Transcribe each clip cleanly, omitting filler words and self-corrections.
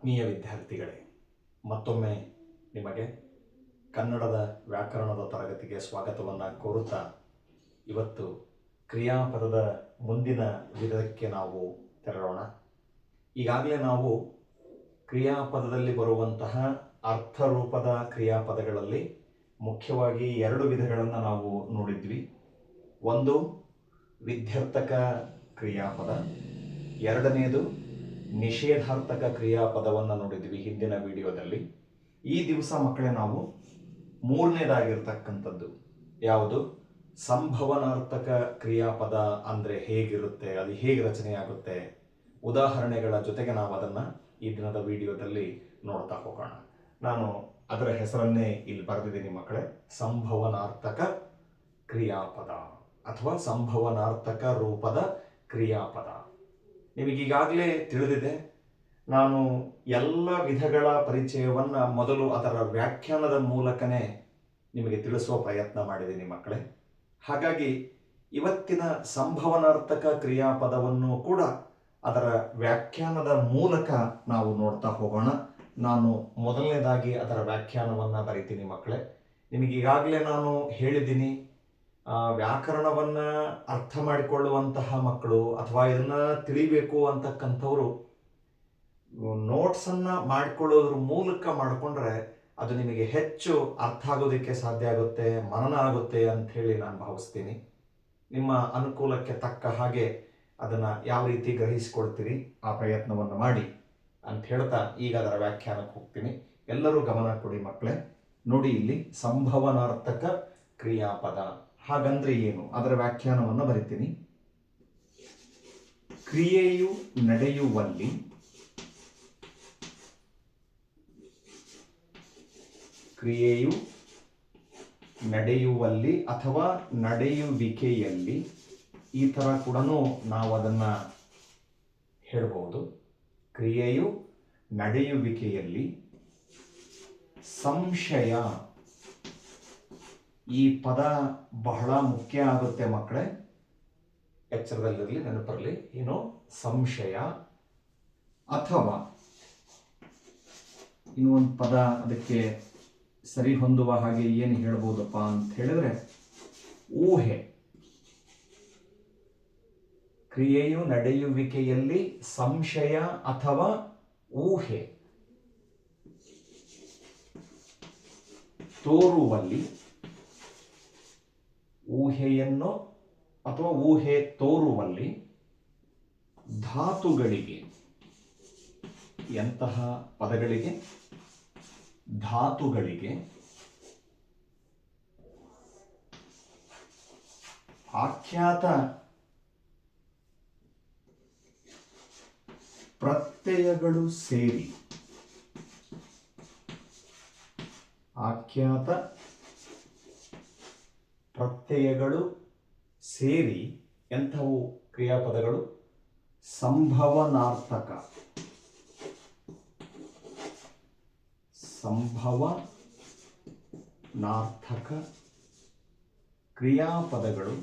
ಆತ್ಮೀಯ ವಿದ್ಯಾರ್ಥಿಗಳೇ, ಮತ್ತೊಮ್ಮೆ ನಿಮಗೆ ಕನ್ನಡದ ವ್ಯಾಕರಣದ ತರಗತಿಗೆ ಸ್ವಾಗತವನ್ನು ಕೋರುತ್ತಾ ಇವತ್ತು ಕ್ರಿಯಾಪದದ ಮುಂದಿನ ವಿಧಕ್ಕೆ ನಾವು ತೆರಳೋಣ. ಈಗಾಗಲೇ ನಾವು ಕ್ರಿಯಾಪದದಲ್ಲಿ ಬರುವಂತಹ ಅರ್ಥರೂಪದ ಕ್ರಿಯಾಪದಗಳಲ್ಲಿ ಮುಖ್ಯವಾಗಿ ಎರಡು ವಿಧಗಳನ್ನು ನಾವು ನೋಡಿದ್ವಿ. ಒಂದು ವಿಧ್ಯರ್ಥಕ ಕ್ರಿಯಾಪದ, ಎರಡನೆಯದು ನಿಷೇಧಾರ್ಥಕ ಕ್ರಿಯಾಪದವನ್ನು ನೋಡಿದ್ವಿ ಹಿಂದಿನ ವಿಡಿಯೋದಲ್ಲಿ. ಈ ದಿವಸ ಮಕ್ಕಳೇ ನಾವು ಮೂರನೇದಾಗಿರ್ತಕ್ಕಂಥದ್ದು ಯಾವುದು, ಸಂಭವನಾರ್ಥಕ ಕ್ರಿಯಾಪದ ಅಂದರೆ ಹೇಗಿರುತ್ತೆ, ಅದು ಹೇಗೆ ರಚನೆಯಾಗುತ್ತೆ, ಉದಾಹರಣೆಗಳ ಜೊತೆಗೆ ನಾವು ಅದನ್ನು ಈ ದಿನದ ವಿಡಿಯೋದಲ್ಲಿ ನೋಡ್ತಾ ಹೋಗೋಣ. ನಾನು ಅದರ ಹೆಸರನ್ನೇ ಇಲ್ಲಿ ಬರೆದಿದ್ದೀನಿ ಮಕ್ಕಳೇ, ಸಂಭವನಾರ್ಥಕ ಕ್ರಿಯಾಪದ ಅಥವಾ ಸಂಭವನಾರ್ಥಕ ರೂಪದ ಕ್ರಿಯಾಪದ. ನಿಮಗೀಗಾಗಲೇ ತಿಳಿದಿದೆ, ನಾನು ಎಲ್ಲ ವಿಧಗಳ ಪರಿಚಯವನ್ನು ಮೊದಲು ಅದರ ವ್ಯಾಖ್ಯಾನದ ಮೂಲಕನೇ ನಿಮಗೆ ತಿಳಿಸುವ ಪ್ರಯತ್ನ ಮಾಡಿದ್ದೀನಿ ಮಕ್ಕಳೇ. ಹಾಗಾಗಿ ಇವತ್ತಿನ ಸಂಭವನಾರ್ಥಕ ಕ್ರಿಯಾಪದವನ್ನು ಕೂಡ ಅದರ ವ್ಯಾಖ್ಯಾನದ ಮೂಲಕ ನಾವು ನೋಡ್ತಾ ಹೋಗೋಣ. ನಾನು ಮೊದಲನೇದಾಗಿ ಅದರ ವ್ಯಾಖ್ಯಾನವನ್ನು ಬರೀತೀನಿ ಮಕ್ಕಳೇ. ನಿಮಗೀಗಾಗಲೇ ನಾನು ಹೇಳಿದ್ದೀನಿ, ವ್ಯಾಕರಣವನ್ನು ಅರ್ಥ ಮಾಡಿಕೊಳ್ಳುವಂತಹ ಮಕ್ಕಳು ಅಥವಾ ಇದನ್ನು ತಿಳಿಬೇಕು ಅಂತಕ್ಕಂಥವರು ನೋಟ್ಸನ್ನು ಮಾಡಿಕೊಳ್ಳೋದ್ರ ಮೂಲಕ ಮಾಡಿಕೊಂಡ್ರೆ ಅದು ನಿಮಗೆ ಹೆಚ್ಚು ಅರ್ಥ ಆಗೋದಕ್ಕೆ ಸಾಧ್ಯ ಆಗುತ್ತೆ, ಮನನ ಆಗುತ್ತೆ ಅಂಥೇಳಿ ನಾನು ಭಾವಿಸ್ತೀನಿ. ನಿಮ್ಮ ಅನುಕೂಲಕ್ಕೆ ತಕ್ಕ ಹಾಗೆ ಅದನ್ನು ಯಾವ ರೀತಿ ಗ್ರಹಿಸಿಕೊಳ್ತೀರಿ ಆ ಪ್ರಯತ್ನವನ್ನು ಮಾಡಿ ಅಂತ ಹೇಳ್ತಾ ಈಗ ಅದರ ವ್ಯಾಖ್ಯಾನಕ್ಕೆ ಹೋಗ್ತೀನಿ. ಎಲ್ಲರೂ ಗಮನ ಕೊಡಿ ಮಕ್ಕಳೇ. ನೋಡಿ, ಇಲ್ಲಿ ಸಂಭವನಾರ್ಥಕ ಕ್ರಿಯಾಪದ ಹಾಗಂದ್ರೆ ಏನು, ಅದರ ವ್ಯಾಖ್ಯಾನವನ್ನು ಬರಿತೀನಿ. ಕ್ರಿಯೆಯು ನಡೆಯುವಲ್ಲಿ ಅಥವಾ ನಡೆಯುವಿಕೆಯಲ್ಲಿ, ಈ ಥರ ಕೂಡ ನಾವು ಅದನ್ನು ಹೇಳ್ಬೋದು. ಕ್ರಿಯೆಯು ನಡೆಯುವಿಕೆಯಲ್ಲಿ ಸಂಶಯ, ಈ ಪದ ಬಹಳ ಮುಖ್ಯ ಆಗುತ್ತೆ ಮಕ್ಕಳೇ, ಎಚ್ಚರದಲ್ಲಿರಲಿ, ನೆನಪಿರಲಿ. ಏನು, ಸಂಶಯ ಅಥವಾ ಇನ್ನೂ ಒಂದು ಪದ ಅದಕ್ಕೆ ಸರಿ ಹೊಂದುವ ಹಾಗೆ ಏನು ಹೇಳ್ಬೋದಪ್ಪ ಅಂತ ಹೇಳಿದ್ರೆ ಊಹೆ. ಕ್ರಿಯೆಯು ನಡೆಯುವಿಕೆಯಲ್ಲಿ ಸಂಶಯ ಅಥವಾ ಊಹೆ ತೋರುವಲ್ಲಿ, ಊಹೆಯನ್ನು ಅಥವಾ ಊಹೆ ತೋರುವಲ್ಲಿ ಧಾತುಗಳಿಗೆ, ಎಂತಹ ಪದಗಳಿಗೆ, ಧಾತುಗಳಿಗೆ ಆಖ್ಯಾತ ಪ್ರತ್ಯಯಗಳು ಸೇರಿ, ಆಖ್ಯಾತ ಪ್ರತ್ಯಯಗಳು ಸೇರಿ ಎಂಥವು ಕ್ರಿಯಾಪದಗಳು, ಸಂಭವನಾರ್ಥಕ ಕ್ರಿಯಾಪದಗಳು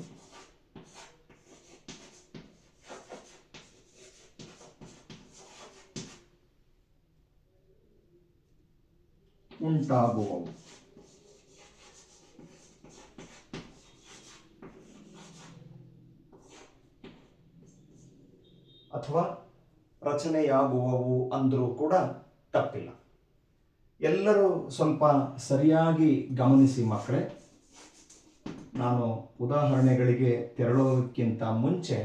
ಉಂಟಾಗುವವು. ಅಥವಾ ರಚನೆಯಾಗುವವು ಅಂದರೂ ಕೂಡ ತಪ್ಪಿಲ್ಲ. ಎಲ್ಲರೂ ಸ್ವಲ್ಪ ಸರಿಯಾಗಿ ಗಮನಿಸಿ ಮಕ್ಕಳೇ. ನಾನು ಉದಾಹರಣೆಗಳಿಗೆ ತೆರಳೋದಕ್ಕಿಂತ ಮುಂಚೆ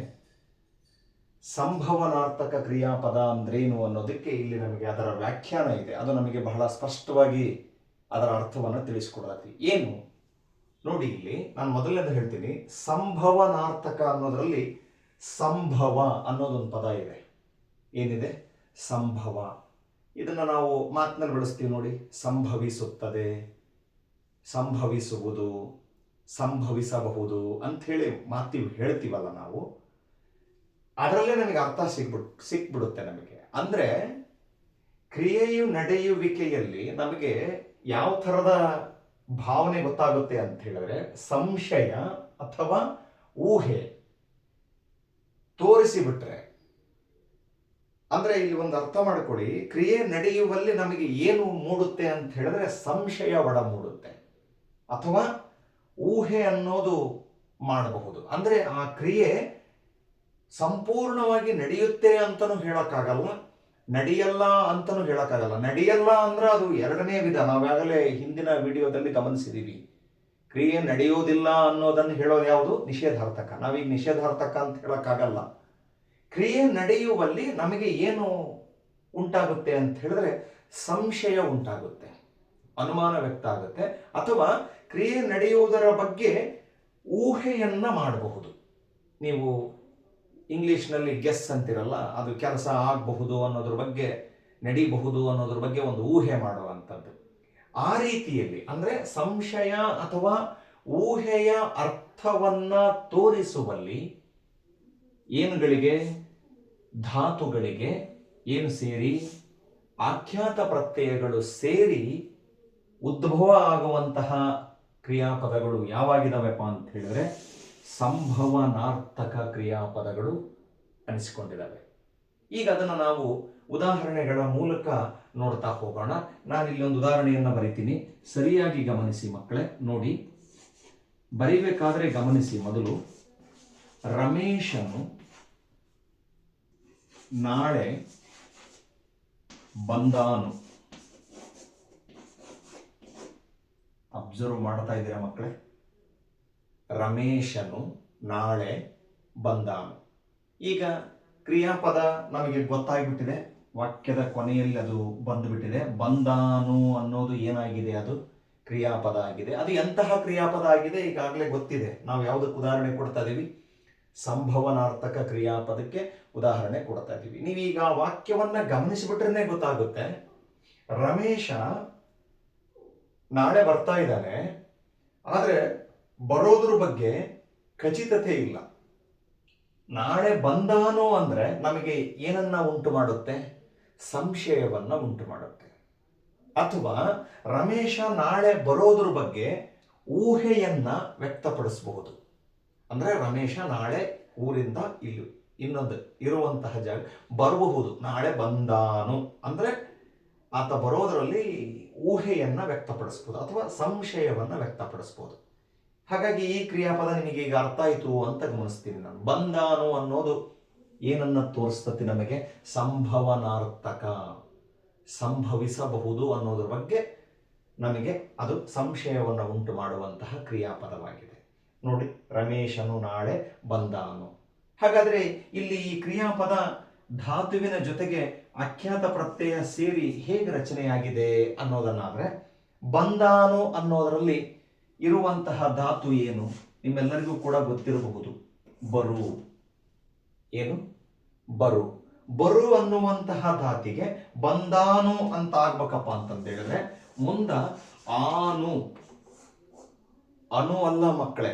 ಸಂಭವನಾರ್ಥಕ ಕ್ರಿಯಾಪದ ಅಂದ್ರೇನು ಅನ್ನೋದಕ್ಕೆ ಇಲ್ಲಿ ನಮಗೆ ಅದರ ವ್ಯಾಖ್ಯಾನ ಇದೆ. ಅದು ನಮಗೆ ಬಹಳ ಸ್ಪಷ್ಟವಾಗಿ ಅದರ ಅರ್ಥವನ್ನು ತಿಳಿಸ್ಕೊಡತ್ತೆ. ಏನು ನೋಡಿ, ಇಲ್ಲಿ ನಾನು ಮೊದಲನೇದು ಹೇಳ್ತೀನಿ. ಸಂಭವನಾರ್ಥಕ ಅನ್ನೋದರಲ್ಲಿ ಸಂಭವ ಅನ್ನೋದೊಂದು ಪದ ಇದೆ. ಏನಿದೆ, ಸಂಭವ. ಇದನ್ನು ನಾವು ಮಾತಿನಲ್ಲಿ ಬಳಸ್ತೀವಿ ನೋಡಿ, ಸಂಭವಿಸುತ್ತದೆ, ಸಂಭವಿಸುವುದು, ಸಂಭವಿಸಬಹುದು ಅಂಥೇಳಿ ಹೇಳ್ತೀವಲ್ಲ ನಾವು. ಅದರಲ್ಲೇ ನಮಗೆ ಅರ್ಥ ಸಿಕ್ಬಿಡುತ್ತೆ ನಮಗೆ. ಅಂದರೆ ಕ್ರಿಯೆಯು ನಡೆಯುವಿಕೆಯಲ್ಲಿ ನಮಗೆ ಯಾವ ಥರದ ಭಾವನೆ ಗೊತ್ತಾಗುತ್ತೆ ಅಂತ ಹೇಳಿದ್ರೆ, ಸಂಶಯ ಅಥವಾ ಊಹೆ ತೋರಿಸಿಬಿಟ್ರೆ ಅಂದ್ರೆ ಇಲ್ಲಿ ಒಂದು ಅರ್ಥ ಮಾಡ್ಕೊಳ್ಳಿ, ಕ್ರಿಯೆ ನಡೆಯುವಲ್ಲಿ ನಮಗೆ ಏನು ಮೂಡುತ್ತೆ ಅಂತ ಹೇಳಿದ್ರೆ ಸಂಶಯ ಒಡ ಮೂಡುತ್ತೆ, ಅಥವಾ ಊಹೆ ಅನ್ನೋದು ಮಾಡಬಹುದು. ಅಂದ್ರೆ ಆ ಕ್ರಿಯೆ ಸಂಪೂರ್ಣವಾಗಿ ನಡೆಯುತ್ತೆ ಅಂತಲೂ ಹೇಳಕ್ಕಾಗಲ್ಲ, ನಡೆಯಲ್ಲ ಅಂತಲೂ ಹೇಳಕ್ಕಾಗಲ್ಲ. ನಡೆಯಲ್ಲ ಅಂದ್ರೆ ಅದು ಎರಡನೇ ವಿಧ. ನಾವಾಗಲೇ ಹಿಂದಿನ ವಿಡಿಯೋದಲ್ಲಿ ಗಮನಿಸಿದೀವಿ. ಕ್ರಿಯೆ ನಡೆಯೋದಿಲ್ಲ ಅನ್ನೋದನ್ನು ಹೇಳೋದು ಯಾವುದು? ನಿಷೇಧಾರ್ಥಕ. ನಾವೀಗ ನಿಷೇಧಾರ್ಥಕ ಅಂತ ಹೇಳಕ್ಕಾಗಲ್ಲ. ಕ್ರಿಯೆ ನಡೆಯುವಲ್ಲಿ ನಮಗೆ ಏನು ಉಂಟಾಗುತ್ತೆ ಅಂತ ಹೇಳಿದ್ರೆ ಸಂಶಯ ಉಂಟಾಗುತ್ತೆ, ಅನುಮಾನ ವ್ಯಕ್ತ ಆಗುತ್ತೆ, ಅಥವಾ ಕ್ರಿಯೆ ನಡೆಯುವುದರ ಬಗ್ಗೆ ಊಹೆಯನ್ನ ಮಾಡಬಹುದು. ನೀವು ಇಂಗ್ಲಿಷ್ನಲ್ಲಿ ಗೆಸ್ ಅಂತಿರಲ್ಲ, ಅದು ಕೆಲಸ ಆಗಬಹುದು ಅನ್ನೋದ್ರ ಬಗ್ಗೆ, ನಡೀಬಹುದು ಅನ್ನೋದ್ರ ಬಗ್ಗೆ ಒಂದು ಊಹೆ ಮಾಡುವಂಥದ್ದು. ಆ ರೀತಿಯಲ್ಲಿ ಅಂದ್ರೆ ಸಂಶಯ ಅಥವಾ ಊಹೆಯ ಅರ್ಥವನ್ನ ತೋರಿಸುವಲ್ಲಿ ಏನುಗಳಿಗೆ, ಧಾತುಗಳಿಗೆ ಏನು ಸೇರಿ, ಆಖ್ಯಾತ ಪ್ರತ್ಯಯಗಳು ಸೇರಿ ಉದ್ಭವ ಆಗುವಂತಹ ಕ್ರಿಯಾಪದಗಳು ಯಾವಾಗಿದಾವೆಪ್ಪ ಅಂತ ಹೇಳಿದ್ರೆ ಸಂಭವನಾರ್ಥಕ ಕ್ರಿಯಾಪದಗಳು ಅನಿಸಿಕೊಂಡಿದ್ದಾವೆ. ಈಗ ಅದನ್ನು ನಾವು ಉದಾಹರಣೆಗಳ ಮೂಲಕ ನೋಡ್ತಾ ಹೋಗೋಣ. ನಾನಿಲ್ಲಿ ಒಂದು ಉದಾಹರಣೆಯನ್ನು ಬರಿತೀನಿ, ಸರಿಯಾಗಿ ಗಮನಿಸಿ ಮಕ್ಕಳೇ. ನೋಡಿ, ಬರಿಬೇಕಾದ್ರೆ ಗಮನಿಸಿ. ಮೊದಲು, ರಮೇಶನು ನಾಳೆ ಬಂದಾನು. ಅಬ್ಸರ್ವ್ ಮಾಡ್ತಾ ಇದ್ದೀರಾ ಮಕ್ಕಳೇ? ರಮೇಶನು ನಾಳೆ ಬಂದಾನು. ಈಗ ಕ್ರಿಯಾಪದ ನಮಗೆ ಗೊತ್ತಾಗ್ಬಿಟ್ಟಿದೆ, ವಾಕ್ಯದ ಕೊನೆಯಲ್ಲಿ ಅದು ಬಂದುಬಿಟ್ಟಿದೆ. ಬಂದಾನು ಅನ್ನೋದು ಏನಾಗಿದೆ? ಅದು ಕ್ರಿಯಾಪದ ಆಗಿದೆ. ಅದು ಎಂತಹ ಕ್ರಿಯಾಪದ ಆಗಿದೆ ಈಗಾಗಲೇ ಗೊತ್ತಿದೆ. ನಾವು ಯಾವುದಕ್ಕೆ ಉದಾಹರಣೆ ಕೊಡ್ತಾ ಇದ್ದೀವಿ? ಸಂಭವನಾರ್ಥಕ ಕ್ರಿಯಾಪದಕ್ಕೆ ಉದಾಹರಣೆ ಕೊಡ್ತಾ ಇದ್ದೀವಿ. ನೀವೀಗ ವಾಕ್ಯವನ್ನ ಗಮನಿಸಿಬಿಟ್ರೆ ಗೊತ್ತಾಗುತ್ತೆ. ರಮೇಶ ನಾಳೆ ಬರ್ತಾ ಇದ್ದಾನೆ, ಆದರೆ ಬರೋದ್ರ ಬಗ್ಗೆ ಖಚಿತತೆ ಇಲ್ಲ. ನಾಳೆ ಬಂದಾನು ಅಂದ್ರೆ ನಮಗೆ ಏನನ್ನ ಉಂಟು ಮಾಡುತ್ತೆ? ಸಂಶಯವನ್ನ ಉಂಟು ಮಾಡುತ್ತೆ. ಅಥವಾ ರಮೇಶ ನಾಳೆ ಬರೋದ್ರ ಬಗ್ಗೆ ಊಹೆಯನ್ನ ವ್ಯಕ್ತಪಡಿಸಬಹುದು. ಅಂದ್ರೆ ರಮೇಶ ನಾಳೆ ಊರಿಂದ ಇಲ್ಲಿ ಇನ್ನೊಂದು ಇರುವಂತಹ ಜಾಗ ಬರಬಹುದು, ನಾಳೆ ಬಂದಾನು ಅಂದ್ರೆ ಆತ ಬರೋದರಲ್ಲಿ ಊಹೆಯನ್ನ ವ್ಯಕ್ತಪಡಿಸ್ಬೋದು ಅಥವಾ ಸಂಶಯವನ್ನ ವ್ಯಕ್ತಪಡಿಸ್ಬೋದು. ಹಾಗಾಗಿ ಈ ಕ್ರಿಯಾಪದ ನಿಮಗೆ ಈಗ ಅರ್ಥ ಆಯಿತು ಅಂತ ಗಮನಿಸ್ತೀನಿ ನಾನು. ಬಂದಾನು ಅನ್ನೋದು ಏನನ್ನ ತೋರಿಸ್ತತಿ ನಮಗೆ? ಸಂಭವನಾರ್ಥಕ, ಸಂಭವಿಸಬಹುದು ಅನ್ನೋದ್ರ ಬಗ್ಗೆ ನಮಗೆ ಅದು ಸಂಶಯವನ್ನು ಉಂಟು ಮಾಡುವಂತಹ ಕ್ರಿಯಾಪದವಾಗಿದೆ. ನೋಡಿ, ರಮೇಶನು ನಾಳೆ ಬಂದಾನು. ಹಾಗಾದ್ರೆ ಇಲ್ಲಿ ಈ ಕ್ರಿಯಾಪದ ಧಾತುವಿನ ಜೊತೆಗೆ ಅಖ್ಯಾತ ಪ್ರತ್ಯಯ ಸೇರಿ ಹೇಗೆ ರಚನೆಯಾಗಿದೆ ಅನ್ನೋದನ್ನಾದ್ರೆ, ಬಂದಾನು ಅನ್ನೋದರಲ್ಲಿ ಇರುವಂತಹ ಧಾತು ಏನು? ನಿಮ್ಮೆಲ್ಲರಿಗೂ ಕೂಡ ಗೊತ್ತಿರಬಹುದು, ಬರು. ಏನು? ಬರು. ಬರು ಅನ್ನುವಂತಹ ಧಾತಿಗೆ ಬಂದಾನು ಅಂತ ಆಗ್ಬೇಕಪ್ಪ ಅಂತಂದ ಹೇಳಿದ್ರೆ ಮುಂದ ಆನು. ಅನು ಅಲ್ಲ ಮಕ್ಕಳೇ.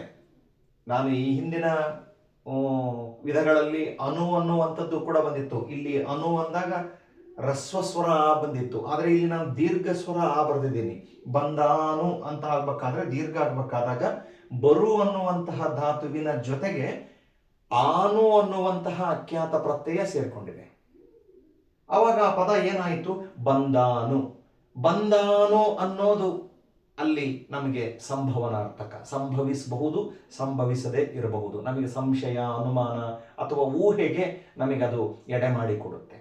ನಾನು ಈ ಹಿಂದಿನ ವಿಧಗಳಲ್ಲಿ ಅನು ಅನ್ನುವಂಥದ್ದು ಕೂಡ ಬಂದಿತ್ತು. ಇಲ್ಲಿ ಅನು ಅಂದಾಗ ರಸ್ವ ಸ್ವರ ಆ ಬಂದಿತ್ತು, ಆದರೆ ಇಲ್ಲಿ ನಾನು ದೀರ್ಘ ಸ್ವರ ಆ ಬರೆದಿದ್ದೀನಿ. ಬಂದಾನು ಅಂತ ಆಗ್ಬೇಕಾದ್ರೆ, ದೀರ್ಘ ಆಗ್ಬೇಕಾದಾಗ ಬರು ಅನ್ನುವಂತಹ ಧಾತುವಿನ ಜೊತೆಗೆ ಆನು ಅನ್ನುವಂತಹ ಅಖ್ಯಾತ ಪ್ರತ್ಯಯ ಸೇರ್ಕೊಂಡಿದೆ. ಅವಾಗ ಆ ಪದ ಏನಾಯಿತು? ಬಂದಾನು. ಬಂದಾನು ಅನ್ನೋದು ಅಲ್ಲಿ ನಮಗೆ ಸಂಭವನಾರ್ಥಕ. ಸಂಭವಿಸಬಹುದು, ಸಂಭವಿಸದೇ ಇರಬಹುದು. ನಮಗೆ ಸಂಶಯ, ಅನುಮಾನ ಅಥವಾ ಊಹೆಗೆ ನಮಗದು ಎಡೆ ಮಾಡಿಕೊಡುತ್ತೆ.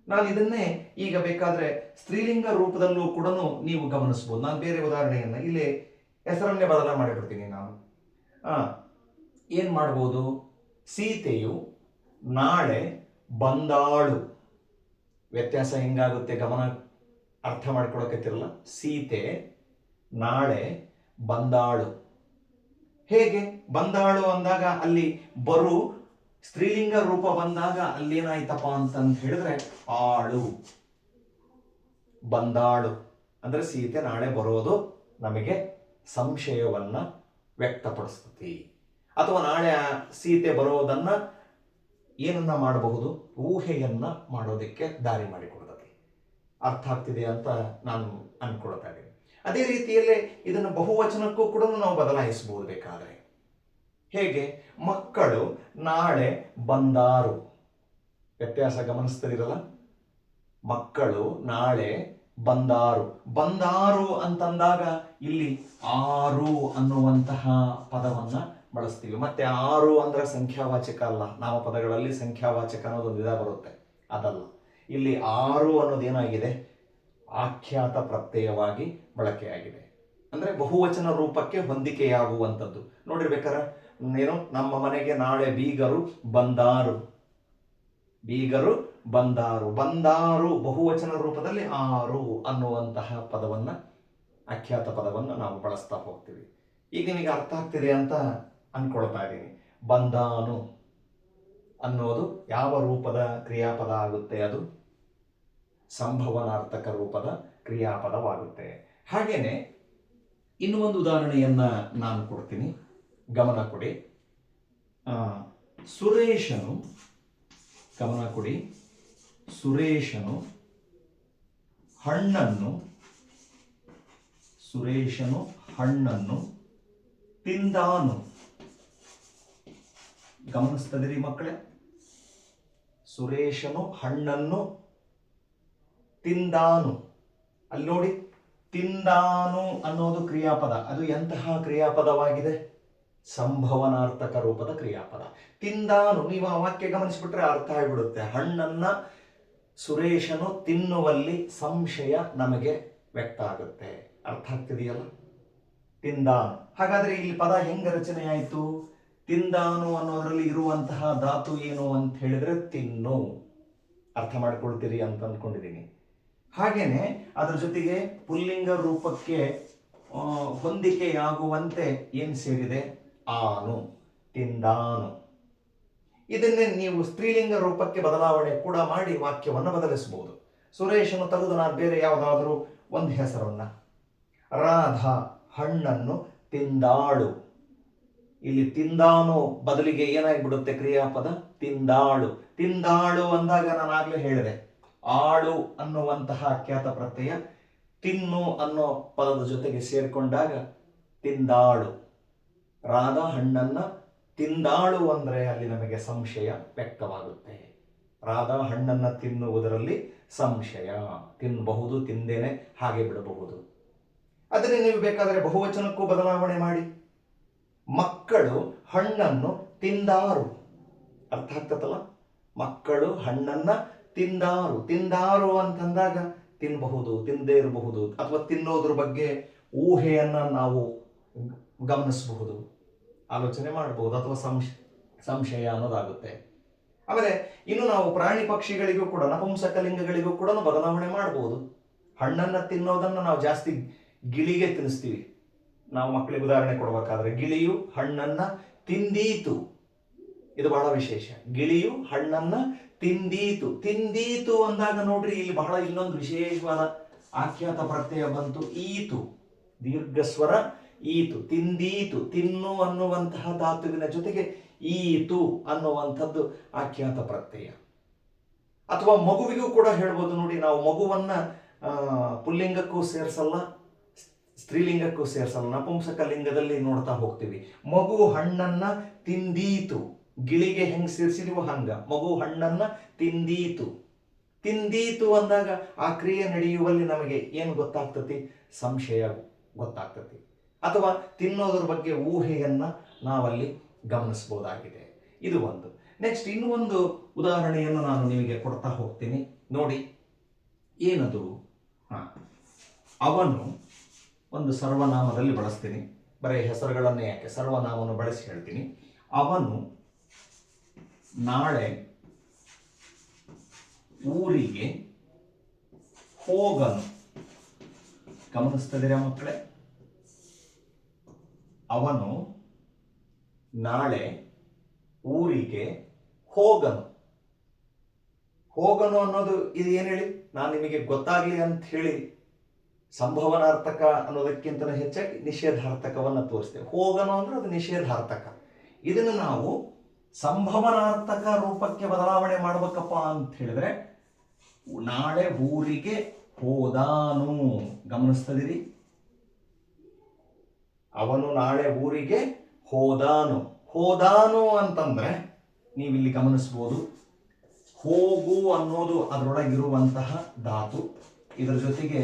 ನಾನು ಇದನ್ನೇ ಈಗ ಬೇಕಾದ್ರೆ ಸ್ತ್ರೀಲಿಂಗ ರೂಪದಲ್ಲೂ ಕೂಡ ನೀವು ಗಮನಿಸಬಹುದು. ನಾನು ಬೇರೆ ಉದಾಹರಣೆಯನ್ನ ಇಲ್ಲಿ ಹೆಸರನ್ನೇ ಬದಲಾವಣೆ ಮಾಡಿಬಿಡ್ತೀನಿ ನಾನು. ಏನ್ ಮಾಡ್ಬೋದು? ಸೀತೆಯು ನಾಳೆ ಬಂದಾಳು. ವ್ಯತ್ಯಾಸ ಹೆಂಗಾಗುತ್ತೆ ಗಮನ ಅರ್ಥ ಮಾಡ್ಕೊಳಕತ್ತಿರಲ್ಲ. ಸೀತೆ ನಾಳೆ ಬಂದಾಳು. ಹೇಗೆ? ಬಂದಾಳು ಅಂದಾಗ ಅಲ್ಲಿ ಬರು ಸ್ತ್ರೀಲಿಂಗ ರೂಪ ಬಂದಾಗ ಅಲ್ಲೇನಾಯ್ತಪ್ಪ ಅಂತಂದು ಹೇಳಿದ್ರೆ ಆಳು. ಬಂದಾಳು ಅಂದ್ರೆ ಸೀತೆ ನಾಳೆ ಬರೋದು ನಮಗೆ ಸಂಶಯವನ್ನ ವ್ಯಕ್ತಪಡಿಸ್ತತಿ. ಅಥವಾ ನಾಳೆ ಸೀತೆ ಬರೋದನ್ನ ಏನನ್ನ ಮಾಡಬಹುದು? ಊಹೆಯನ್ನ ಮಾಡೋದಕ್ಕೆ ದಾರಿ ಮಾಡಿಕೊಡ್ತದೆ. ಅರ್ಥ ಆಗ್ತಿದೆ ಅಂತ ನಾನು ಅನ್ಕೊಳ್ತಾ ಇದ್ದೀನಿ. ಅದೇ ರೀತಿಯಲ್ಲೇ ಇದನ್ನು ಬಹುವಚನಕ್ಕೂ ಕೂಡ ನಾವು ಬದಲಾಯಿಸಬಹುದು ಬೇಕಾದರೆ. ಹೇಗೆ? ಮಕ್ಕಳು ನಾಳೆ ಬಂದಾರು. ವ್ಯತ್ಯಾಸ ಗಮನಿಸ್ತಿರಲ್ಲ. ಮಕ್ಕಳು ನಾಳೆ ಬಂದಾರು. ಬಂದಾರು ಅಂತಂದಾಗ ಇಲ್ಲಿ ಆರು ಅನ್ನುವಂತಹ ಪದವನ್ನ ಬಳಸ್ತೀವಿ. ಮತ್ತೆ ಆರು ಅಂದ್ರೆ ಸಂಖ್ಯಾವಾಚಕ ಅಲ್ಲ. ನಾಮಪದಗಳಲ್ಲಿ ಸಂಖ್ಯಾವಾಚಕ ಅನ್ನೋದೊಂದು ವಿಧ ಬರುತ್ತೆ, ಅದಲ್ಲ. ಇಲ್ಲಿ ಆರು ಅನ್ನೋದೇನಾಗಿದೆ, ಆಖ್ಯಾತ ಪ್ರತ್ಯಯವಾಗಿ ಬಳಕೆಯಾಗಿದೆ. ಅಂದ್ರೆ ಬಹುವಚನ ರೂಪಕ್ಕೆ ಹೊಂದಿಕೆಯಾಗುವಂಥದ್ದು. ನೋಡಿರ್ಬೇಕಾರ ಏನು, ನಮ್ಮ ಮನೆಗೆ ನಾಳೆ ಬೀಗರು ಬಂದಾರು. ಬೀಗರು ಬಂದಾರು. ಬಂದಾರು ಬಹುವಚನ ರೂಪದಲ್ಲಿ ಆರು ಅನ್ನುವಂತಹ ಪದವನ್ನ, ಆಖ್ಯಾತ ಪದವನ್ನು ನಾವು ಬಳಸ್ತಾ ಹೋಗ್ತೀವಿ. ಈಗ ನಿಮಗೆ ಅರ್ಥ ಆಗ್ತಿದೆ ಅಂತ ಅನ್ಕೊಳ್ತಾ ಇದ್ದೀನಿ. ಬಂದಾನು ಅನ್ನೋದು ಯಾವ ರೂಪದ ಕ್ರಿಯಾಪದ ಆಗುತ್ತೆ? ಅದು ಸಂಭವನಾರ್ಥಕ ರೂಪದ ಕ್ರಿಯಾಪದವಾಗುತ್ತೆ. ಹಾಗೇನೆ ಇನ್ನು ಒಂದು ಉದಾಹರಣೆಯನ್ನ ನಾನು ಕೊಡ್ತೀನಿ, ಗಮನ ಕೊಡಿ. ಸುರೇಶನು, ಗಮನ ಕೊಡಿ, ಸುರೇಶನು ಹಣ್ಣನ್ನು ತಿಂದಾನು. ಗಮನಿಸ್ತದಿರಿ ಮಕ್ಕಳೇ, ಸುರೇಶನು ಹಣ್ಣನ್ನು ತಿಂದಾನು. ಅಲ್ಲಿ ನೋಡಿ, ತಿಂದಾನು ಅನ್ನೋದು ಕ್ರಿಯಾಪದ. ಅದು ಎಂತಹ ಕ್ರಿಯಾಪದವಾಗಿದೆ? ಸಂಭವನಾರ್ಥಕ ರೂಪದ ಕ್ರಿಯಾಪದ. ತಿಂದಾನು, ನೀವು ಆ ವಾಕ್ಯ ಗಮನಿಸಿಬಿಟ್ರೆ ಅರ್ಥ ಆಗಿಬಿಡುತ್ತೆ. ಹಣ್ಣನ್ನ ಸುರೇಶನು ತಿನ್ನುವಲ್ಲಿ ಸಂಶಯ ನಮಗೆ ವ್ಯಕ್ತ ಆಗುತ್ತೆ. ಅರ್ಥ ಆಗ್ತಿದೆಯಲ್ಲ? ತಿಂದಾನು. ಹಾಗಾದ್ರೆ ಇಲ್ಲಿ ಪದ ಹೆಂಗ ರಚನೆ ಆಯಿತು? ತಿಂದಾನು ಅನ್ನೋದ್ರಲ್ಲಿ ಇರುವಂತಹ ಧಾತು ಏನು ಅಂತ ಹೇಳಿದ್ರೆ ತಿನ್ನು. ಅರ್ಥ ಮಾಡ್ಕೊಳ್ತೀರಿ ಅಂತ ಅಂದ್ಕೊಂಡಿದ್ದೀನಿ. ಹಾಗೇನೆ ಅದರ ಜೊತೆಗೆ ಪುಲ್ಲಿಂಗ ರೂಪಕ್ಕೆ ಹೊಂದಿಕೆಯಾಗುವಂತೆ ಏನು ಸೇರಿದೆ? ಆನು, ತಿಂದಾನು. ಇದನ್ನೇ ನೀವು ಸ್ತ್ರೀಲಿಂಗ ರೂಪಕ್ಕೆ ಬದಲಾವಣೆ ಕೂಡ ಮಾಡಿ ವಾಕ್ಯವನ್ನು ಬದಲಿಸಬಹುದು. ಸುರೇಶನು ತೆಗೆದು ನಾನು ಬೇರೆ ಯಾವುದಾದ್ರೂ ಒಂದು ಹೆಸರನ್ನ, ರಾಧಾ ಹಣ್ಣನ್ನು ತಿಂದಾಳು. ಇಲ್ಲಿ ತಿಂದಾನು ಬದಲಿಗೆ ಏನಾಗ್ಬಿಡುತ್ತೆ ಕ್ರಿಯಾಪದ? ತಿಂದಾಳು. ತಿಂದಾಳು ಅಂದಾಗ ನಾನು ಆಗ್ಲೇ ಹೇಳಿದೆ, ಆಳು ಅನ್ನುವಂತಹ ಅಖ್ಯಾತ ಪ್ರತ್ಯಯ ತಿನ್ನು ಅನ್ನೋ ಪದದ ಜೊತೆಗೆ ಸೇರ್ಕೊಂಡಾಗ ತಿಂದಾಳು. ರಾಧಾ ಹಣ್ಣನ್ನ ತಿಂದಾಳು ಅಂದ್ರೆ ಅಲ್ಲಿ ನಮಗೆ ಸಂಶಯ ವ್ಯಕ್ತವಾಗುತ್ತೆ. ರಾಧಾ ಹಣ್ಣನ್ನ ತಿನ್ನುವುದರಲ್ಲಿ ಸಂಶಯ. ತಿನ್ನಬಹುದು, ತಿಂದೇನೆ ಹಾಗೆ ಬಿಡಬಹುದು. ಅದನ್ನೇ ನೀವು ಬೇಕಾದರೆ ಬಹುವಚನಕ್ಕೂ ಬದಲಾವಣೆ ಮಾಡಿ. ಮಕ್ಕಳು ಹಣ್ಣನ್ನು ತಿಂದಾರು. ಅರ್ಥ ಆಗ್ತದಲ್ಲ? ಮಕ್ಕಳು ಹಣ್ಣನ್ನ ತಿಂದಾರು. ತಿಂದಾರು ಅಂತಂದಾಗ ತಿನ್ನಬಹುದು, ತಿಂದೇ ಇರಬಹುದು, ಅಥವಾ ತಿನ್ನೋದ್ರ ಬಗ್ಗೆ ಊಹೆಯನ್ನ ನಾವು ಗಮನಿಸಬಹುದು, ಆಲೋಚನೆ ಮಾಡಬಹುದು, ಅಥವಾ ಸಂಶಯ ಅನ್ನೋದಾಗುತ್ತೆ. ಆಮೇಲೆ ಇನ್ನು ನಾವು ಪ್ರಾಣಿ ಪಕ್ಷಿಗಳಿಗೂ ಕೂಡ, ನಪುಂಸಕಲಿಂಗಗಳಿಗೂ ಕೂಡ ಬದಲಾವಣೆ ಮಾಡಬಹುದು. ಹಣ್ಣನ್ನ ತಿನ್ನೋದನ್ನ ನಾವು ಜಾಸ್ತಿ ಗಿಳಿಗೆ ತಿನ್ನಿಸ್ತೀವಿ. ನಾವು ಮಕ್ಕಳಿಗೆ ಉದಾಹರಣೆ ಕೊಡಬೇಕಾದ್ರೆ, ಗಿಳಿಯು ಹಣ್ಣನ್ನ ತಿಂದೀತು. ಇದು ಬಹಳ ವಿಶೇಷ. ಗಿಳಿಯು ಹಣ್ಣನ್ನ ತಿಂದೀತು. ತಿಂದೀತು ಅಂದಾಗ ನೋಡ್ರಿ, ಇಲ್ಲಿ ಬಹಳ ಇನ್ನೊಂದು ವಿಶೇಷವಾದ ಆಖ್ಯಾತ ಪ್ರತ್ಯಯ ಬಂತು, ಈತು. ದೀರ್ಘಸ್ವರ ಈತು. ತಿಂದೀತು, ತಿನ್ನು ಅನ್ನುವಂತಹ ಧಾತುವಿನ ಜೊತೆಗೆ ಈತು ಅನ್ನುವಂಥದ್ದು ಆಖ್ಯಾತ ಪ್ರತ್ಯಯ. ಅಥವಾ ಮಗುವಿಗೂ ಕೂಡ ಹೇಳ್ಬೋದು ನೋಡಿ, ನಾವು ಮಗುವನ್ನ ಪುಲ್ಲಿಂಗಕ್ಕೂ ಸೇರಿಸಲ್ಲ, ಸ್ತ್ರೀಲಿಂಗಕ್ಕೂ ಸೇರಿಸಲ್ಲ, ನಪುಂಸಕ ಲಿಂಗದಲ್ಲಿ ನೋಡ್ತಾ ಹೋಗ್ತೀವಿ. ಮಗು ಹಣ್ಣನ್ನ ತಿಂದೀತು. ಗಿಳಿಗೆ ಹೆಂಗ್ ಸೇರಿಸಿದೀವೋ ಹಂಗ ಮಗು ಹಣ್ಣನ್ನ ತಿಂದೀತು. ತಿಂದೀತು ಅಂದಾಗ ಆ ಕ್ರಿಯೆ ನಡೆಯುವಲ್ಲಿ ನಮಗೆ ಏನು ಗೊತ್ತಾಗ್ತತಿ? ಸಂಶಯ ಗೊತ್ತಾಗ್ತತಿ. ಅಥವಾ ತಿನ್ನೋದ್ರ ಬಗ್ಗೆ ಊಹೆಯನ್ನ ನಾವಲ್ಲಿ ಗಮನಿಸಬಹುದಾಗಿದೆ. ಇದು ಒಂದು. ನೆಕ್ಸ್ಟ್ ಇನ್ನೂ ಒಂದು ಉದಾಹರಣೆಯನ್ನು ನಾನು ನಿಮಗೆ ಕೊಡ್ತಾ ಹೋಗ್ತೀನಿ ನೋಡಿ. ಏನದು? ಅವನು ಒಂದು ಸರ್ವನಾಮದಲ್ಲಿ ಬಳಸ್ತೀನಿ, ಬರೀ ಹೆಸರುಗಳನ್ನೇ ಯಾಕೆ, ಸರ್ವನಾಮವನ್ನು ಬಳಸಿ ಹೇಳ್ತೀನಿ. ಅವನು ನಾಳೆ ಊರಿಗೆ ಹೋಗನು. ಗಮನಿಸ್ತಿದ್ದೀರಾ ಮಕ್ಕಳೇ? ಅವನು ನಾಳೆ ಊರಿಗೆ ಹೋಗನು. ಹೋಗನು ಅನ್ನೋದು ಇದು ಏನು ಹೇಳಿ, ನಾನು ನಿಮಗೆ ಗೊತ್ತಾಗ್ಲಿ ಅಂತ ಹೇಳಿ ಸಂಭವನಾರ್ಥಕ ಅನ್ನೋದಕ್ಕಿಂತ ಹೆಚ್ಚಾಗಿ ನಿಷೇಧಾರ್ಥಕವನ್ನು ತೋರಿಸ್ತೇವೆ. ಹೋಗನು ಅಂದ್ರೆ ಅದು ನಿಷೇಧಾರ್ಥಕ. ಇದನ್ನು ನಾವು ಸಂಭವನಾರ್ಥಕ ರೂಪಕ್ಕೆ ಬದಲಾವಣೆ ಮಾಡ್ಬೇಕಪ್ಪ ಅಂತ ಹೇಳಿದ್ರೆ, ನಾಳೆ ಊರಿಗೆ ಹೋದಾನು. ಗಮನಿಸ್ತದಿರಿ, ಅವನು ನಾಳೆ ಊರಿಗೆ ಹೋದಾನು. ಹೋದಾನು ಅಂತಂದ್ರೆ ನೀವಿಲ್ಲಿ ಗಮನಿಸ್ಬೋದು, ಹೋಗು ಅನ್ನೋದು ಅದರೊಳಗಿರುವಂತಹ ಧಾತು, ಇದರ ಜೊತೆಗೆ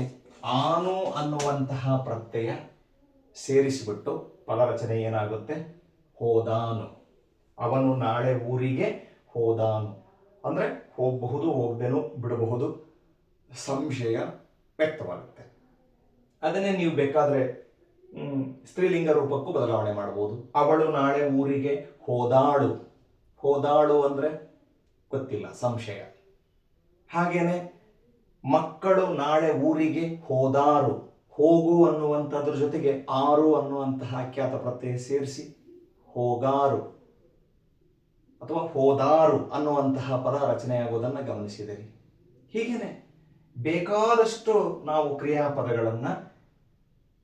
ಆನು ಅನ್ನುವಂತಹ ಪ್ರತ್ಯಯ ಸೇರಿಸಿಬಿಟ್ಟು ಪದ ರಚನೆ ಏನಾಗುತ್ತೆ? ಹೋದಾನು. ಅವನು ನಾಳೆ ಊರಿಗೆ ಹೋದಾನು ಅಂದರೆ ಹೋಗಬಹುದು, ಹೋಗದೇನು ಬಿಡಬಹುದು, ಸಂಶಯ ವ್ಯಕ್ತವಾಗುತ್ತೆ. ಅದನ್ನೇ ನೀವು ಬೇಕಾದರೆ ಸ್ತ್ರೀಲಿಂಗ ರೂಪಕ್ಕೂ ಬದಲಾವಣೆ ಮಾಡಬಹುದು. ಅವಳು ನಾಳೆ ಊರಿಗೆ ಹೋದಾಳು. ಹೋದಾಳು ಅಂದರೆ ಗೊತ್ತಿಲ್ಲ, ಸಂಶಯ. ಹಾಗೇನೆ ಮಕ್ಕಳು ನಾಳೆ ಊರಿಗೆ ಹೋದಾರು. ಹೋಗು ಅನ್ನುವಂಥದ್ರ ಜೊತೆಗೆ ಆರು ಅನ್ನುವಂತಹ ಅಖ್ಯಾತ ಪ್ರತ್ಯಯ ಸೇರಿಸಿ ಹೋಗಾರು ಅಥವಾ ಹೋದಾರು ಅನ್ನುವಂತಹ ಪದ ರಚನೆಯಾಗುವುದನ್ನು ಗಮನಿಸಿದಿರಿ. ಹೀಗೇನೆ ಬೇಕಾದಷ್ಟು ನಾವು ಕ್ರಿಯಾಪದಗಳನ್ನು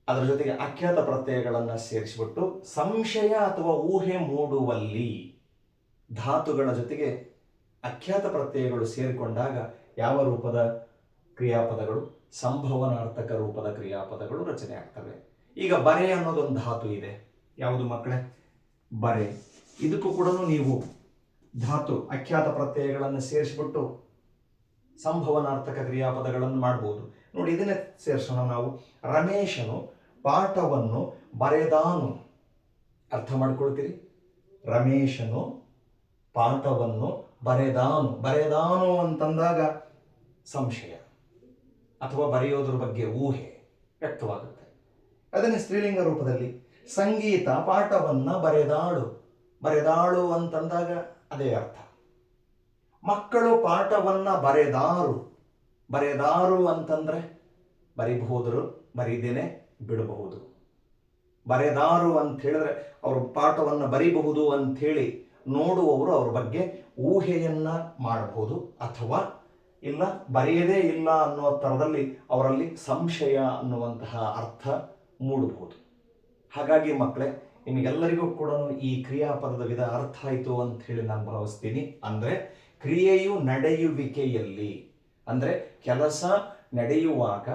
ಅದರ ಜೊತೆಗೆ ಅಖ್ಯಾತ ಪ್ರತ್ಯಯಗಳನ್ನು ಸೇರಿಸಿಬಿಟ್ಟು ಸಂಶಯ ಅಥವಾ ಊಹೆ ಮೂಡುವಲ್ಲಿ ಧಾತುಗಳ ಜೊತೆಗೆ ಅಖ್ಯಾತ ಪ್ರತ್ಯಯಗಳು ಸೇರಿಕೊಂಡಾಗ ಯಾವ ರೂಪದ ಕ್ರಿಯಾಪದಗಳು? ಸಂಭವನಾರ್ಥಕ ರೂಪದ ಕ್ರಿಯಾಪದಗಳು ರಚನೆ ಆಗ್ತವೆ. ಈಗ ಬರೆ ಅನ್ನೋದೊಂದು ಧಾತು ಇದೆ. ಯಾವುದು ಮಕ್ಕಳೇ? ಬರೆ. ಇದಕ್ಕೂ ಕೂಡ ನೀವು ಧಾತು ಅಖ್ಯಾತ ಪ್ರತ್ಯಯಗಳನ್ನು ಸೇರಿಸಿಬಿಟ್ಟು ಸಂಭವನಾರ್ಥಕ ಕ್ರಿಯಾಪದಗಳನ್ನು ಮಾಡ್ಬೋದು. ನೋಡಿ, ಇದನ್ನೇ ಸೇರಿಸೋಣ ನಾವು. ರಮೇಶನು ಪಾಠವನ್ನು ಬರೆದಾನು. ಅರ್ಥ ಮಾಡ್ಕೊಳ್ತೀರಿ? ರಮೇಶನು ಪಾಠವನ್ನು ಬರೆದಾನು. ಬರೆದಾನು ಅಂತಂದಾಗ ಸಂಶಯ ಅಥವಾ ಬರೆಯೋದ್ರ ಬಗ್ಗೆ ಊಹೆ ವ್ಯಕ್ತವಾಗುತ್ತೆ. ಅದನ್ನೇ ಸ್ತ್ರೀಲಿಂಗ ರೂಪದಲ್ಲಿ ಸಂಗೀತ ಪಾಠವನ್ನು ಬರೆದಾಳು. ಬರೆದಾಳು ಅಂತಂದಾಗ ಅದೇ ಅರ್ಥ. ಮಕ್ಕಳು ಪಾಠವನ್ನು ಬರೆದಾರು. ಬರೆದಾರು ಅಂತಂದ್ರೆ ಬರಿಬಹುದರು, ಬರೀದೇನೆ ಬಿಡಬಹುದು. ಬರೆದಾರು ಅಂತ ಹೇಳಿದ್ರೆ ಅವರು ಪಾಠವನ್ನು ಬರಿಬಹುದು ಅಂಥೇಳಿ ನೋಡುವವರು ಅವ್ರ ಬಗ್ಗೆ ಊಹೆಯನ್ನ ಮಾಡಬಹುದು, ಅಥವಾ ಇಲ್ಲ ಬರೆಯದೇ ಇಲ್ಲ ಅನ್ನುವ ಥರದಲ್ಲಿ ಅವರಲ್ಲಿ ಸಂಶಯ ಅನ್ನುವಂತಹ ಅರ್ಥ ಮೂಡಬಹುದು. ಹಾಗಾಗಿ ಮಕ್ಕಳೇ, ನಿಮಗೆಲ್ಲರಿಗೂ ಕೂಡ ಈ ಕ್ರಿಯಾಪದದ ವಿಧ ಅರ್ಥ ಆಯಿತು ಅಂತ ಹೇಳಿ ನಾನು ಭಾವಿಸ್ತೀನಿ. ಅಂದರೆ ಕ್ರಿಯೆಯು ನಡೆಯುವಿಕೆಯಲ್ಲಿ, ಅಂದರೆ ಕೆಲಸ ನಡೆಯುವಾಗ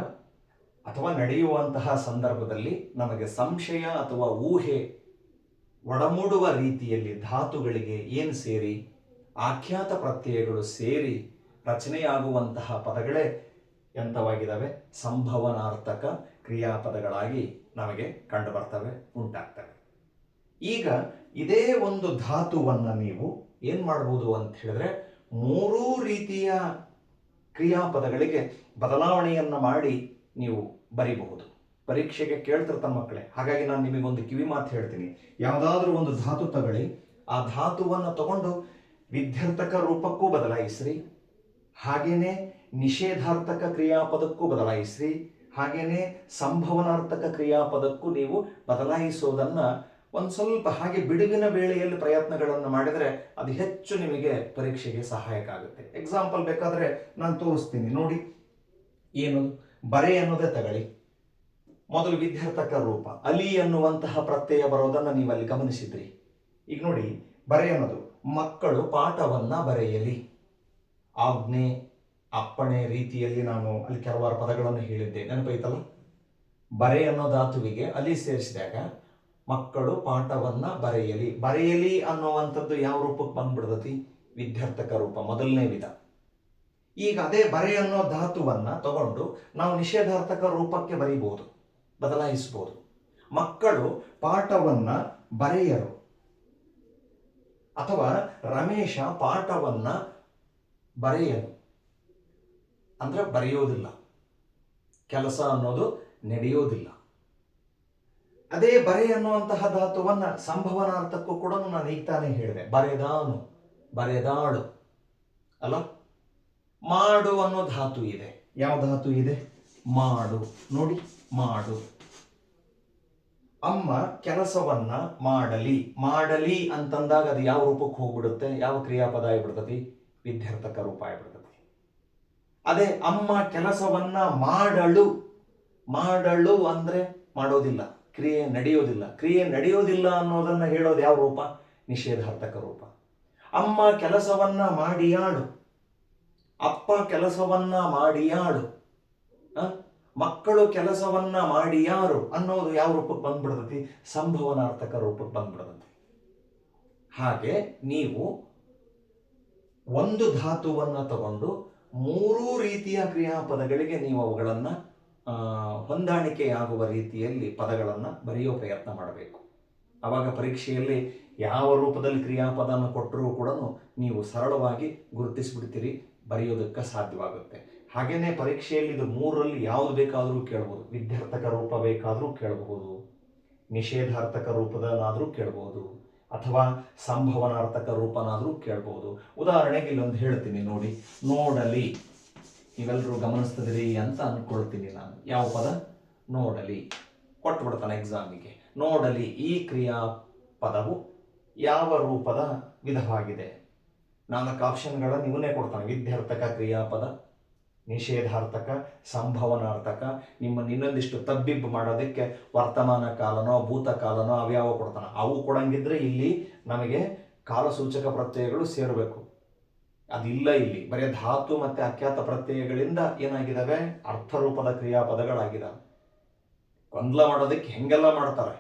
ಅಥವಾ ನಡೆಯುವಂತಹ ಸಂದರ್ಭದಲ್ಲಿ ನಮಗೆ ಸಂಶಯ ಅಥವಾ ಊಹೆ ಒಡಮೂಡುವ ರೀತಿಯಲ್ಲಿ ಧಾತುಗಳಿಗೆ ಏನು ಸೇರಿ ಆಖ್ಯಾತ ಪ್ರತ್ಯಯಗಳು ಸೇರಿ ರಚನೆಯಾಗುವಂತಹ ಪದಗಳೇ ಎಂಥವಾಗಿದ್ದಾವೆ? ಸಂಭವನಾರ್ಥಕ ಕ್ರಿಯಾಪದಗಳಾಗಿ ನಮಗೆ ಕಂಡು ಬರ್ತವೆ, ಉಂಟಾಗ್ತವೆ. ಈಗ ಇದೇ ಒಂದು ಧಾತುವನ್ನು ನೀವು ಏನು ಮಾಡ್ಬೋದು ಅಂತ ಹೇಳಿದ್ರೆ ಮೂರೂ ರೀತಿಯ ಕ್ರಿಯಾಪದಗಳಿಗೆ ಬದಲಾವಣೆಯನ್ನು ಮಾಡಿ ನೀವು ಬರಿಬಹುದು. ಪರೀಕ್ಷೆಗೆ ಕೇಳ್ತಿರ್ತಾನೆ ಮಕ್ಕಳೇ. ಹಾಗಾಗಿ ನಾನು ನಿಮಗೊಂದು ಕಿವಿ ಮಾತು ಹೇಳ್ತೀನಿ. ಯಾವುದಾದ್ರೂ ಒಂದು ಧಾತು ತಗೊಳ್ಳಿ, ಆ ಧಾತುವನ್ನು ತಗೊಂಡು ವಿಧ್ಯರ್ಥಕ ರೂಪಕ್ಕೂ ಬದಲಾಯಿಸ್ರಿ, ಹಾಗೇನೆ ನಿಷೇಧಾರ್ಥಕ ಕ್ರಿಯಾಪದಕ್ಕೂ ಬದಲಾಯಿಸ್ರಿ, ಹಾಗೇನೆ ಸಂಭವನಾರ್ಥಕ ಕ್ರಿಯಾಪದಕ್ಕೂ ನೀವು ಬದಲಾಯಿಸೋದನ್ನ ಒಂದು ಸ್ವಲ್ಪ ಹಾಗೆ ಬಿಡುವಿನ ವೇಳೆಯಲ್ಲಿ ಪ್ರಯತ್ನಗಳನ್ನು ಮಾಡಿದರೆ ಅದು ಹೆಚ್ಚು ನಿಮಗೆ ಪರೀಕ್ಷೆಗೆ ಸಹಾಯಕ ಆಗುತ್ತೆ. ಎಕ್ಸಾಂಪಲ್ ಬೇಕಾದರೆ ನಾನು ತೋರಿಸ್ತೀನಿ ನೋಡಿ. ಏನು ಬರೆ ಅನ್ನೋದೇ ತಗೊಳ್ಳಿ. ಮೊದಲು ವಿಧ್ಯರ್ಥಕ ರೂಪ ಅಲಿ ಅನ್ನುವಂತಹ ಪ್ರತ್ಯಯ ಬರೋದನ್ನು ನೀವು ಅಲ್ಲಿ ಗಮನಿಸಿದ್ರಿ. ಈಗ ನೋಡಿ, ಬರೆ ಅನ್ನೋದು ಮಕ್ಕಳು ಪಾಠವನ್ನ ಬರೆಯಲಿ. ಆಜ್ಞೆ, ಅಪ್ಪಣೆ ರೀತಿಯಲ್ಲಿ ನಾನು ಅಲ್ಲಿ ಕೆಲವಾರು ಪದಗಳನ್ನು ಹೇಳಿದ್ದೆ, ನೆನಪೈತಲ್ಲ? ಬರೆ ಅನ್ನೋ ಧಾತುವಿಗೆ ಅಲ್ಲಿ ಸೇರಿಸಿದಾಗ ಮಕ್ಕಳು ಪಾಠವನ್ನ ಬರೆಯಲಿ. ಬರೆಯಲಿ ಅನ್ನುವಂಥದ್ದು ಯಾವ ರೂಪಕ್ಕೆ ಬಂದ್ಬಿಡ್ತತಿ? ವಿಧ್ಯರ್ಥಕ ರೂಪ, ಮೊದಲನೇ ವಿಧ. ಈಗ ಅದೇ ಬರೆ ಅನ್ನೋ ಧಾತುವನ್ನ ತಗೊಂಡು ನಾವು ನಿಷೇಧಾರ್ಥಕ ರೂಪಕ್ಕೆ ಬರೀಬಹುದು, ಬದಲಾಯಿಸಬಹುದು. ಮಕ್ಕಳು ಪಾಠವನ್ನ ಬರೆಯರು, ಅಥವಾ ರಮೇಶ ಪಾಠವನ್ನ ಬರೆಯನು. ಅಂದ್ರೆ ಬರೆಯೋದಿಲ್ಲ, ಕೆಲಸ ಅನ್ನೋದು ನಡೆಯೋದಿಲ್ಲ. ಅದೇ ಬರೆ ಅನ್ನುವಂತಹ ಧಾತುವನ್ನ ಸಂಭವನಾರ್ಥಕ್ಕೂ ಕೂಡ ನಾನು ಈಗ ತಾನೇ ಹೇಳಿದೆ. ಬರೆದಾನು, ಬರೆದಾಳು ಅಲ್ಲ. ಮಾಡು ಅನ್ನೋ ಧಾತು ಇದೆ. ಯಾವ ಧಾತು ಇದೆ? ಮಾಡು. ನೋಡಿ, ಮಾಡು. ಅಮ್ಮ ಕೆಲಸವನ್ನ ಮಾಡಲಿ. ಮಾಡಲಿ ಅಂತಂದಾಗ ಅದು ಯಾವ ರೂಪಕ್ಕೆ ಹೋಗ್ಬಿಡುತ್ತೆ? ಯಾವ ಕ್ರಿಯಾಪದ ಆಗಿಬಿಡ್ತತಿ? ವಿಧ್ಯರ್ಥಕ ರೂಪ ಆಗಿಬಿಡ್ತತಿ. ಅದೇ ಅಮ್ಮ ಕೆಲಸವನ್ನ ಮಾಡಳು. ಮಾಡಳು ಅಂದ್ರೆ ಮಾಡೋದಿಲ್ಲ, ಕ್ರಿಯೆ ನಡೆಯೋದಿಲ್ಲ. ಕ್ರಿಯೆ ನಡೆಯೋದಿಲ್ಲ ಅನ್ನೋದನ್ನ ಹೇಳೋದು ಯಾವ ರೂಪ? ನಿಷೇಧಾರ್ಥಕ ರೂಪ. ಅಮ್ಮ ಕೆಲಸವನ್ನ ಮಾಡಿಯಾಳು, ಅಪ್ಪ ಕೆಲಸವನ್ನ ಮಾಡಿಯಾಳು, ಮಕ್ಕಳು ಕೆಲಸವನ್ನ ಮಾಡಿಯಾರು ಅನ್ನೋದು ಯಾವ ರೂಪಕ್ಕೆ ಬಂದ್ಬಿಡ್ತತಿ? ಸಂಭವನಾರ್ಥಕ ರೂಪಕ್ಕೆ ಬಂದ್ಬಿಡ್ತತಿ. ಹಾಗೆ ನೀವು ಒಂದು ಧಾತುವನ್ನು ತಗೊಂಡು ಮೂರೂ ರೀತಿಯ ಕ್ರಿಯಾಪದಗಳಿಗೆ ನೀವು ಅವುಗಳನ್ನು ಹೊಂದಾಣಿಕೆಯಾಗುವ ರೀತಿಯಲ್ಲಿ ಪದಗಳನ್ನು ಬರೆಯೋ ಪ್ರಯತ್ನ ಮಾಡಬೇಕು. ಆವಾಗ ಪರೀಕ್ಷೆಯಲ್ಲಿ ಯಾವ ರೂಪದಲ್ಲಿ ಕ್ರಿಯಾಪದವನ್ನು ಕೊಟ್ಟರೂ ಕೂಡ ನೀವು ಸರಳವಾಗಿ ಗುರುತಿಸಿಬಿಡ್ತೀರಿ, ಬರೆಯೋದಕ್ಕೆ ಸಾಧ್ಯವಾಗುತ್ತೆ. ಹಾಗೆಯೇ ಪರೀಕ್ಷೆಯಲ್ಲಿ ಇದು ಮೂರರಲ್ಲಿ ಯಾವುದು ಬೇಕಾದರೂ ಕೇಳಬಹುದು. ವಿದ್ಯಾರ್ಥಕ ರೂಪ ಬೇಕಾದರೂ ಕೇಳಬಹುದು, ನಿಷೇಧಾರ್ಥಕ ರೂಪದನಾದರೂ ಕೇಳಬಹುದು, ಅಥವಾ ಸಂಭವನಾರ್ಥಕ ರೂಪನಾದರೂ ಕೇಳಬಹುದು. ಉದಾಹರಣೆಗೆ ಇಲ್ಲೊಂದು ಹೇಳ್ತೀನಿ ನೋಡಿ, ನೋಡಲಿ. ನೀವೆಲ್ಲರೂ ಗಮನಿಸ್ತಿದ್ದೀರಿ ಅಂತ ಅಂದ್ಕೊಳ್ತೀನಿ ನಾನು. ಯಾವ ಪದ? ನೋಡಲಿ. ಕೊಟ್ಬಿಡ್ತಾನೆ ಎಕ್ಸಾಮಿಗೆ. ನೋಡಲಿ ಈ ಕ್ರಿಯಾಪದವು ಯಾವ ರೂಪದ ವಿಧವಾಗಿದೆ? 4 ಆಪ್ಷನ್ಗಳನ್ನು ಇವನೇ ಕೊಡ್ತಾನೆ. ವಿದ್ಯಾರ್ಥಕ ಕ್ರಿಯಾಪದ, ನಿಷೇಧಾರ್ಥಕ, ಸಂಭವನಾರ್ಥಕ. ನಿಮ್ಮನ್ನು ಇನ್ನೊಂದಿಷ್ಟು ತಬ್ಬಿಬ್ಬು ಮಾಡೋದಕ್ಕೆ ವರ್ತಮಾನ ಕಾಲನೋ ಭೂತಕಾಲನೋ ಅವ್ಯಾವ ಕೊಡ್ತಾನೆ. ಅವು ಕೊಡಂಗಿದ್ರೆ ಇಲ್ಲಿ ನಮಗೆ ಕಾಲಸೂಚಕ ಪ್ರತ್ಯಯಗಳು ಸೇರಬೇಕು. ಅದಿಲ್ಲ ಇಲ್ಲಿ. ಬರೀ ಧಾತು ಮತ್ತು ಅಖ್ಯಾತ ಪ್ರತ್ಯಯಗಳಿಂದ ಏನಾಗಿದ್ದಾವೆ? ಅರ್ಥರೂಪದ ಕ್ರಿಯಾಪದಗಳಾಗಿದ್ದಾವೆ. ಗೊಂದಲ ಮಾಡೋದಕ್ಕೆ ಹೆಂಗೆಲ್ಲ ಮಾಡ್ತಾರೆ.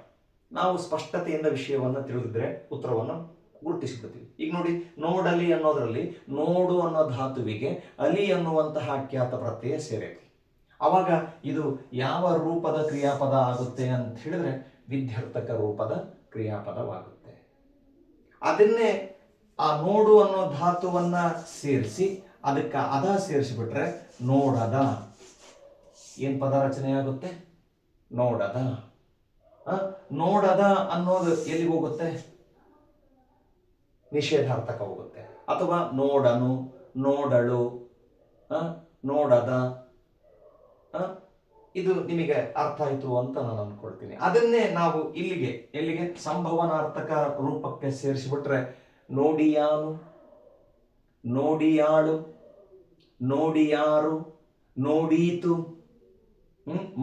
ನಾವು ಸ್ಪಷ್ಟತೆಯಿಂದ ವಿಷಯವನ್ನು ತಿಳಿದಿದ್ರೆ ಉತ್ತರವನ್ನು ಗುರುತಿಸಿಬಿಡ್ತೀವಿ. ಈಗ ನೋಡಿ, ನೋಡಲಿ ಅನ್ನೋದರಲ್ಲಿ ನೋಡು ಅನ್ನೋ ಧಾತುವಿಗೆ ಅಲಿ ಅನ್ನುವಂತಹ ಅಖ್ಯಾತ ಪ್ರತ್ಯಯ ಸೇರೈತಿ. ಅವಾಗ ಇದು ಯಾವ ರೂಪದ ಕ್ರಿಯಾಪದ ಆಗುತ್ತೆ ಅಂತ ಹೇಳಿದ್ರೆ ವಿದ್ಯಾರ್ಥಕ ರೂಪದ ಕ್ರಿಯಾಪದವಾಗುತ್ತೆ. ಅದನ್ನೇ ಆ ನೋಡು ಅನ್ನೋ ಧಾತುವನ್ನ ಸೇರಿಸಿ ಅದಕ್ಕೆ ಅದ ಸೇರಿಸಿಬಿಟ್ರೆ ನೋಡದ ಏನ್ ಪದ ರಚನೆ ಆಗುತ್ತೆ? ನೋಡದ. ನೋಡದ ಅನ್ನೋದು ಎಲ್ಲಿಗೆ ಹೋಗುತ್ತೆ? ನಿಷೇಧಾರ್ಥಕ ಹೋಗುತ್ತೆ. ಅಥವಾ ನೋಡನು, ನೋಡಳು, ನೋಡದ. ಇದು ನಿಮಗೆ ಅರ್ಥ ಆಯ್ತು ಅಂತ ನಾನು ಅನ್ಕೊಳ್ತೀನಿ. ಅದನ್ನೇ ನಾವು ಎಲ್ಲಿಗೆ ಸಂಭವನಾರ್ಥಕ ರೂಪಕ್ಕೆ ಸೇರಿಸಿಬಿಟ್ರೆ ನೋಡಿಯಾನು, ನೋಡಿಯಾಳು, ನೋಡಿಯಾರು, ನೋಡೀತು.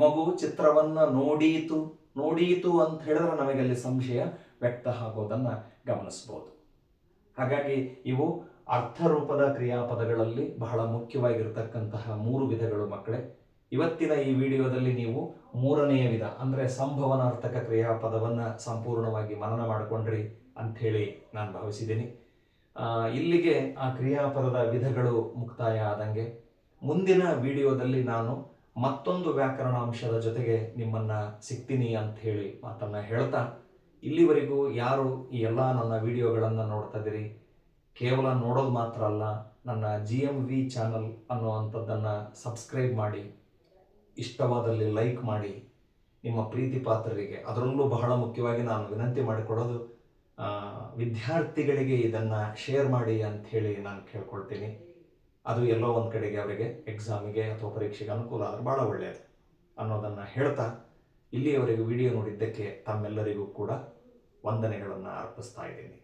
ಮಗು ಚಿತ್ರವನ್ನ ನೋಡೀತು ಅಂತ ಹೇಳಿದ್ರೆ ನಮಗೆ ಅಲ್ಲಿ ಸಂಶಯ ವ್ಯಕ್ತ ಆಗೋದನ್ನ ಗಮನಿಸಬಹುದು. ಹಾಗಾಗಿ ಇವು ಅರ್ಥರೂಪದ ಕ್ರಿಯಾಪದಗಳಲ್ಲಿ ಬಹಳ ಮುಖ್ಯವಾಗಿರ್ತಕ್ಕಂತಹ 3 ವಿಧಗಳು ಮಕ್ಕಳೇ. ಇವತ್ತಿನ ಈ ವಿಡಿಯೋದಲ್ಲಿ ನೀವು 3ನೆಯ ವಿಧ ಅಂದರೆ ಸಂಭವನಾರ್ಥಕ ಕ್ರಿಯಾಪದವನ್ನು ಸಂಪೂರ್ಣವಾಗಿ ಮನನ ಮಾಡಿಕೊಂಡ್ರಿ ಅಂಥೇಳಿ ನಾನು ಭಾವಿಸಿದ್ದೀನಿ. ಇಲ್ಲಿಗೆ ಆ ಕ್ರಿಯಾಪದದ ವಿಧಗಳು ಮುಕ್ತಾಯ ಆದಂಗೆ ಮುಂದಿನ ವಿಡಿಯೋದಲ್ಲಿ ನಾನು ಮತ್ತೊಂದು ವ್ಯಾಕರಣಾಂಶದ ಜೊತೆಗೆ ನಿಮ್ಮನ್ನು ಸಿಗ್ತೀನಿ ಅಂತ ಹೇಳಿ ಮಾತನ್ನು ಹೇಳ್ತಾ, ಇಲ್ಲಿವರೆಗೂ ಯಾರು ಈ ಎಲ್ಲ ನನ್ನ ವಿಡಿಯೋಗಳನ್ನು ನೋಡ್ತಾ ಇದ್ದೀರಿ, ಕೇವಲ ನೋಡೋದು ಮಾತ್ರ ಅಲ್ಲ, ನನ್ನ GMV ಚಾನಲ್ ಅನ್ನುವಂಥದ್ದನ್ನು ಸಬ್ಸ್ಕ್ರೈಬ್ ಮಾಡಿ, ಇಷ್ಟವಾದಲ್ಲಿ ಲೈಕ್ ಮಾಡಿ, ನಿಮ್ಮ ಪ್ರೀತಿ ಪಾತ್ರರಿಗೆ, ಅದರಲ್ಲೂ ಬಹಳ ಮುಖ್ಯವಾಗಿ ನಾನು ವಿನಂತಿ ಮಾಡಿಕೊಡೋದು ವಿದ್ಯಾರ್ಥಿಗಳಿಗೆ ಇದನ್ನು ಶೇರ್ ಮಾಡಿ ಅಂಥೇಳಿ ನಾನು ಕೇಳ್ಕೊಳ್ತೀನಿ. ಅದು ಎಲ್ಲೋ ಒಂದು ಕಡೆಗೆ ಅವರಿಗೆ ಎಕ್ಸಾಮಿಗೆ ಅಥವಾ ಪರೀಕ್ಷೆಗೆ ಅನುಕೂಲ ಆದರೆ ಭಾಳ ಒಳ್ಳೆಯದು ಅನ್ನೋದನ್ನು ಹೇಳ್ತಾ, ಇಲ್ಲಿಯವರೆಗೂ ವಿಡಿಯೋ ನೋಡಿದ್ದಕ್ಕೆ ತಮ್ಮೆಲ್ಲರಿಗೂ ಕೂಡ ವಂದನೆಗಳನ್ನು ಅರ್ಪಿಸ್ತಾ ಇದ್ದೀನಿ.